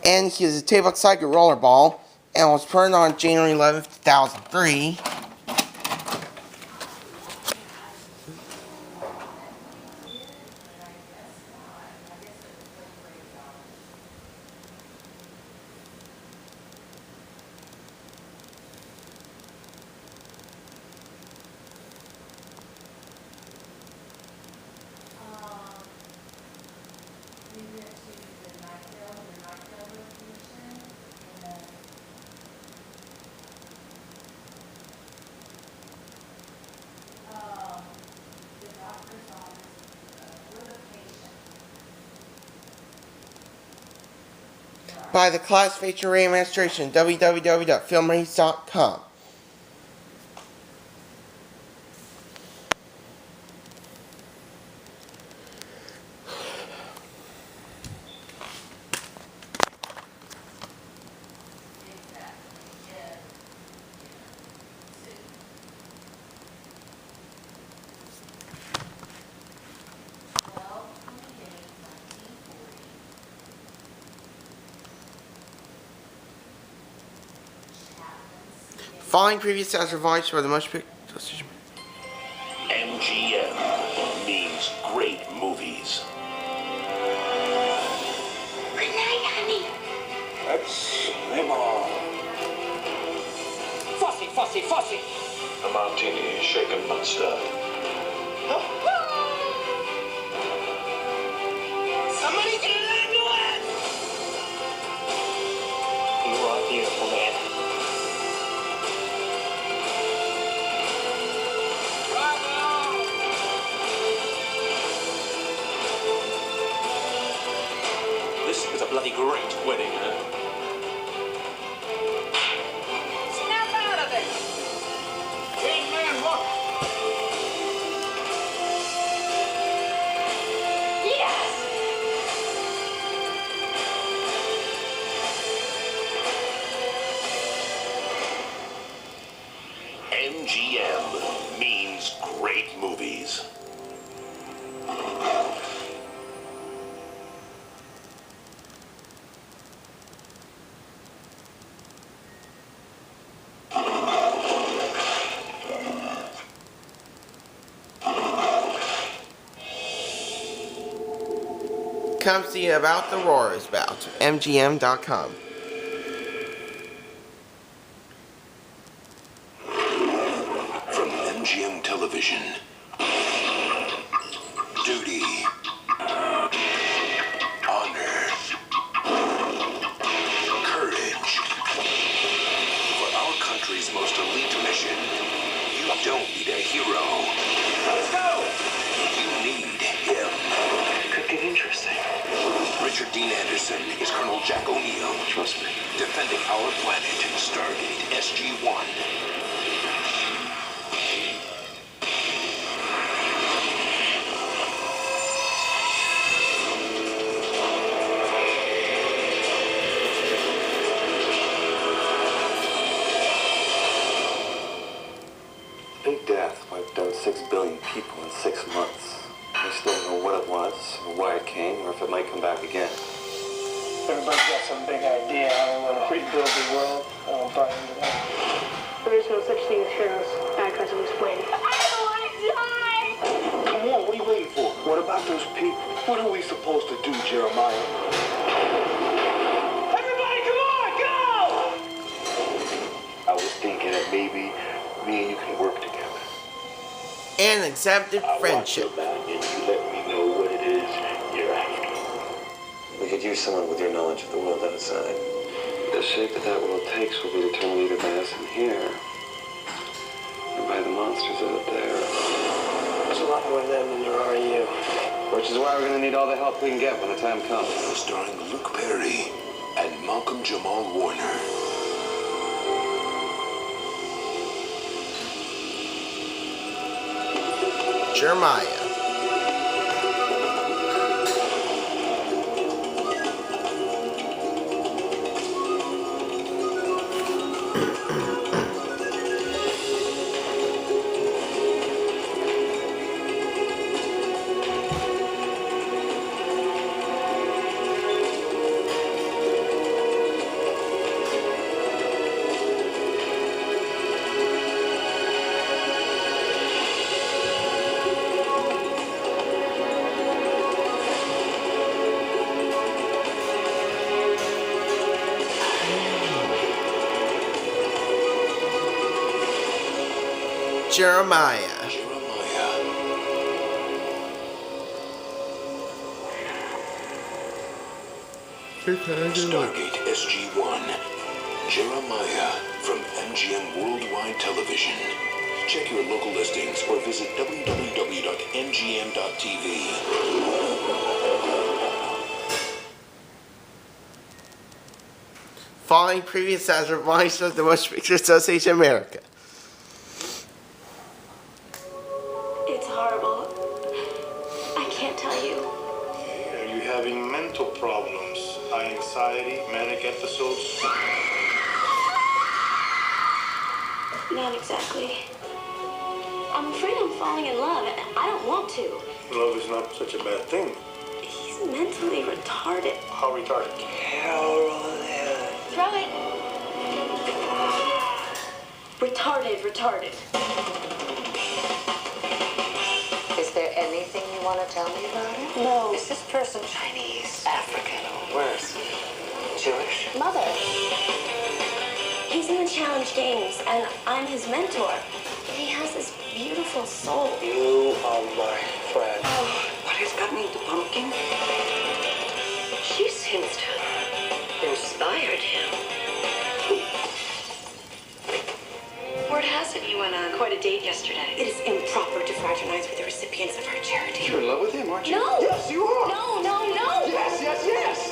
and he was a tape outside Rollerball, and was put on January 11th, 2003. By the Class Feature Administration, www.filmrace.com. Following previous as revised for the most decision. MGM means great movies. Good night, honey. That's lemon. Fussy, fussy, fussy. A martini, shaken not stirred. Somebody get an ambulance! You are beautiful, man. This is a bloody great wedding, huh? Snap out of it! Hey, man, look! Yes! MGM means great movies. Come see about the Roars about MGM.com. From MGM Television. Duty. Honor. Courage. For our country's most elite mission, you don't need a hero. Let's go! You need him. Could get interesting. Richard Dean Anderson is Colonel Jack O'Neill. Trust me. Defending our planet, Stargate SG-1. Big Death wiped out 6 billion people in 6 months. We still don't know what it was, or why it came, or if it might come back again. Everybody's got some big idea how they want to rebuild the world. I don't buy into that. There is no such thing as heroes. I try to explain. I don't want to die! Come on, what are you waiting for? What about those people? What are we supposed to do, Jeremiah? Everybody, come on, go! I was thinking that maybe me and you can work together. And accepted friendship. And you let me know what it is you're after. We could use someone with your knowledge of the world outside. The shape that world takes will be determined either by us in here, or by the monsters out there. There's a lot more of them than there are you. Which is why we're going to need all the help we can get when the time comes. Starring Luke Perry and Malcolm Jamal Warner. Jeremiah. Jeremiah. Stargate SG-1. Jeremiah from MGM Worldwide Television. Check your local listings or visit www.mgm.tv. Following previous ads reminds of the Motion Picture Association of America. It's horrible. I can't tell you. Are you having mental problems? High anxiety, manic episodes? Not exactly. I'm afraid I'm falling in love, and I don't want to. Love is not such a bad thing. He's mentally retarded. How retarded? Throw it. Retarded. Is there anything you want to tell me about it? No. Is this person Chinese, African, or worse, Jewish? Mother. He's in the challenge games, and I'm his mentor. He has this beautiful soul. You are my friend. What has gotten you into Pumpkin? She seems to have inspired him. Word has it you went on quite a date yesterday. It is improper to fraternize with the recipients of our charity. You're in love with him, aren't you? No! Yes, you are! No! Yes!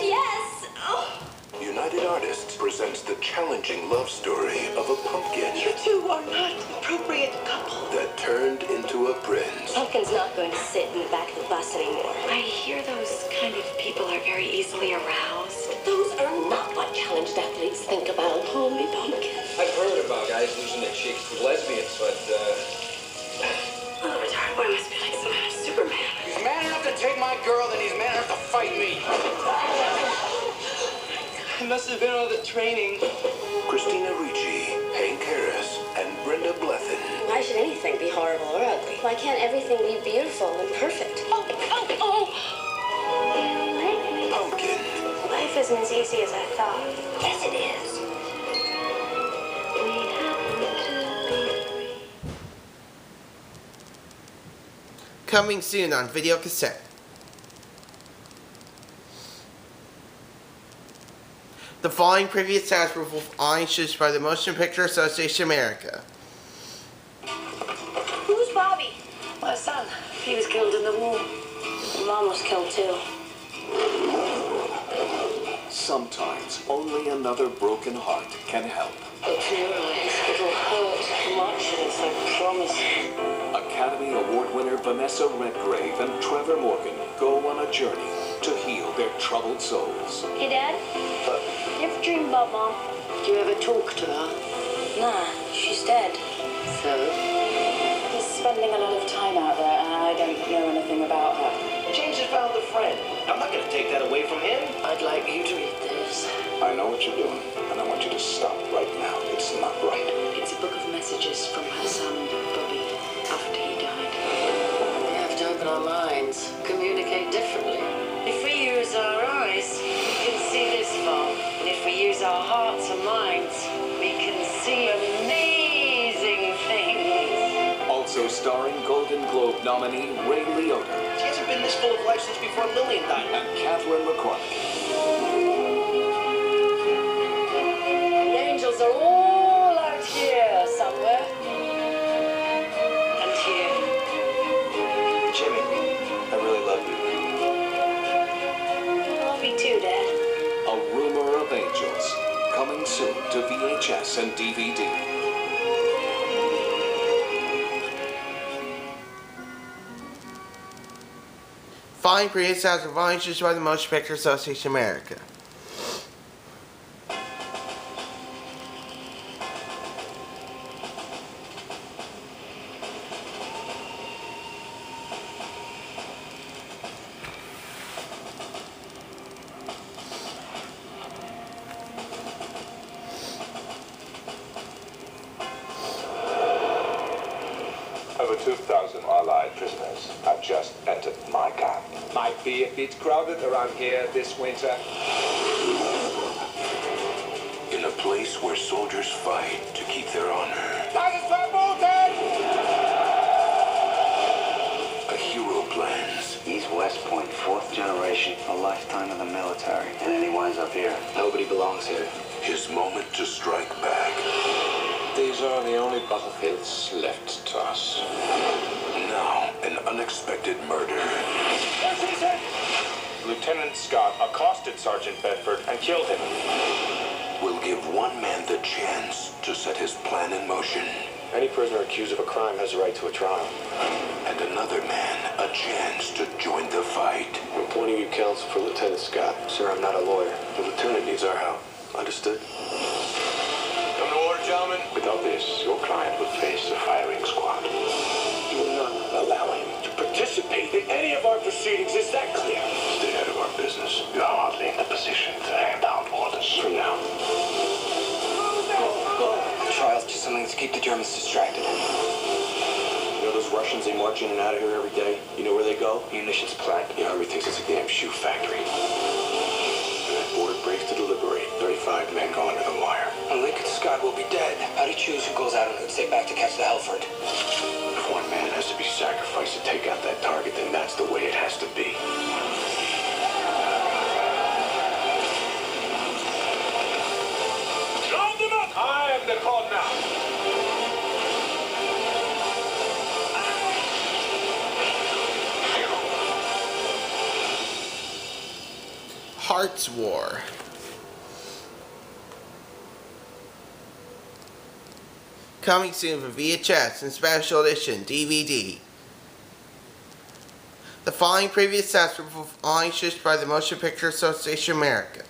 Yes! Oh. United Artists presents the challenging love story of a pumpkin You two are not appropriate couple. that turned into a prince. Pumpkin's not going to sit in the back of the bus anymore. I hear those kind of people are very easily aroused. Those are not what challenged athletes think about. Holy Pumpkin. I've heard about guys losing their chicks with lesbians, but, Oh, the retarded boy must be like some kind of Superman. he's man enough to take my girl, then he's man enough to fight me. He must have been on the training. Christina Ricci, Hank Harris, and Brenda Blethyn. Why should anything be horrible or ugly? Why can't everything be beautiful and perfect? Oh! Pumpkin. Life isn't as easy as I thought. Yes, it is. Coming soon on video cassette. The following previous ads were issued by the Motion Picture Association of America. Who's Bobby? My son, he was killed in the war. Mom was killed too. Sometimes only another broken heart can help. It'll hurt much, and it's like promising. Academy Award winner Vanessa Redgrave and Trevor Morgan go on a journey to heal their troubled souls. Hey, Dad? You ever dream about Mom? Do you ever talk to her? Nah, she's dead. So? He's spending a lot of time out there, and I don't know anything about her. James has found a friend. I'm not going to take that away from him. I'd like you to read this. I know what you're doing, and I want you to stop right now. It's not right. It's a book of messages from her son, Bobby, after he died. We have to open our minds, communicate differently. If we use our eyes, we can see this far. And if we use our hearts and minds, we can see amazing things. Also starring Golden Globe nominee Ray Liotta She hasn't been this full of life since before Lillian died. and Catherine McCormick. The angels are all out here somewhere. And here. Jimmy, I really love you. I love you too, Dad. A Rumor of Angels, coming soon to VHS and DVD. Following previous ads were issued by the Motion Picture Association of America. Over 2,000 Allied prisoners have just entered my camp. Might be a bit crowded around here this winter. In a place where soldiers fight to keep their honor. Target's been bolted! West Point, 4th generation, a lifetime in the military. And then he winds up here. Nobody belongs here. His moment to strike back. These are the only battlefields left to us. Now, an unexpected murder. Lieutenant Scott accosted Sergeant Bedford and killed him. Will give one man the chance to set his plan in motion. Any prisoner accused of a crime has a right to a trial. And another man a chance to join the fight. I'm appointing you counsel for Lieutenant Scott. Sir, I'm not a lawyer. The lieutenant needs our help. Understood? Come to order, gentlemen. Without this, your client will face a firing squad. You will not allow him to participate in any of our proceedings. Is that clear? Stay out of our business. You're hardly in the position to hand out orders. From now. The trial's just something to keep the Germans distracted. You know those Russians, they march in and out of here every day? You know where they go? Munitions plant. Your army thinks it's a damn shoe factory. Order breaks to deliberate. 35 men go under the wire. And Lincoln Scott will be dead. How do you choose who goes out and who'd stay back to catch the Helford? If one man has to be sacrificed to take out that target, then that's the way it has to be. Round them up! I am the call now. Hearts War. Coming soon for VHS and Special Edition DVD. The following previous sounds were performed by the Motion Picture Association America.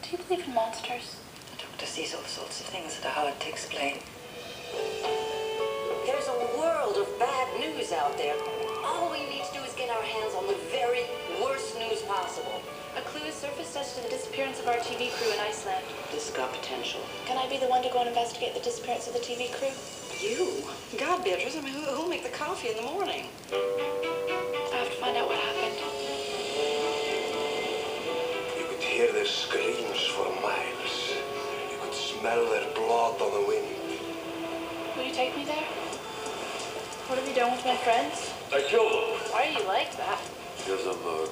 Do you believe in monsters? The doctor sees all sorts of things that are hard to explain. There's a world of bad news out there. All we need to do is get our hands on the very worst news possible. A clue has surfaced as to the disappearance of our TV crew in Iceland. This has got potential. Can I be the one to go and investigate the disappearance of the TV crew? You? God, Beatrice, I mean, who'll make the coffee in the morning? I have to find out what happened. You could hear their screams for miles. You could smell their blood on the wind. Will you take me there? What have you done with my friends? I killed them. Why are you like that? Because I'm a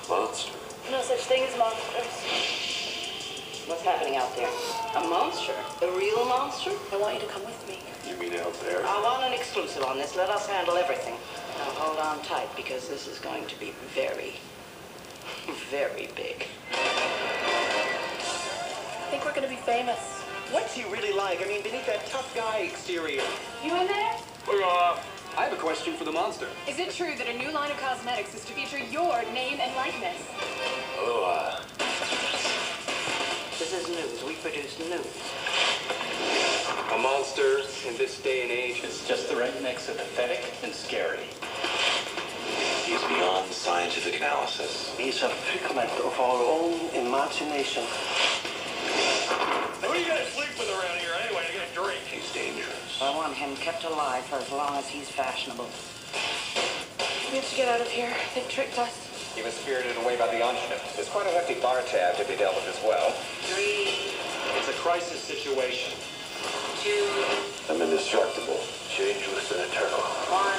monster. No such thing as monsters. What's happening out there? A monster? A real monster? I want you to come with me. You mean out there? I want an exclusive on this. Let us handle everything. Now hold on tight, because this is going to be very, very big. I think we're going to be famous. What's he really like? I mean, beneath that tough guy exterior. You in there? I have a question for the monster. Is it true that a new line of cosmetics is to feature your name and likeness? Oh, This is news. We produce news. A monster in this day and age is just the right mix of pathetic and scary. He's beyond scientific analysis. He's a figment of our own imagination. Who are you gonna sleep with around here anyway to get a drink? He's dangerous. I want him kept alive for as long as he's fashionable. We have to get out of here. They've tricked us. He was spirited away by the unship. There's quite a hefty bar tab to be dealt with as well. 3, it's a crisis situation. 2, I'm indestructible, changeless and eternal. 1.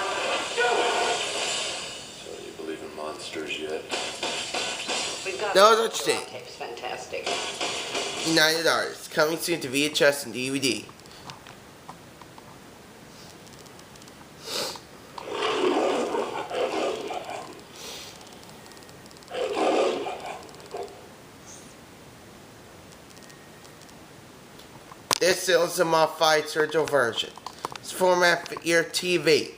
So you believe in monsters yet? We've got No such thing. tapes. Fantastic. United Artists. Coming soon to VHS and DVD. This is a modified surgical version. It's format for your TV.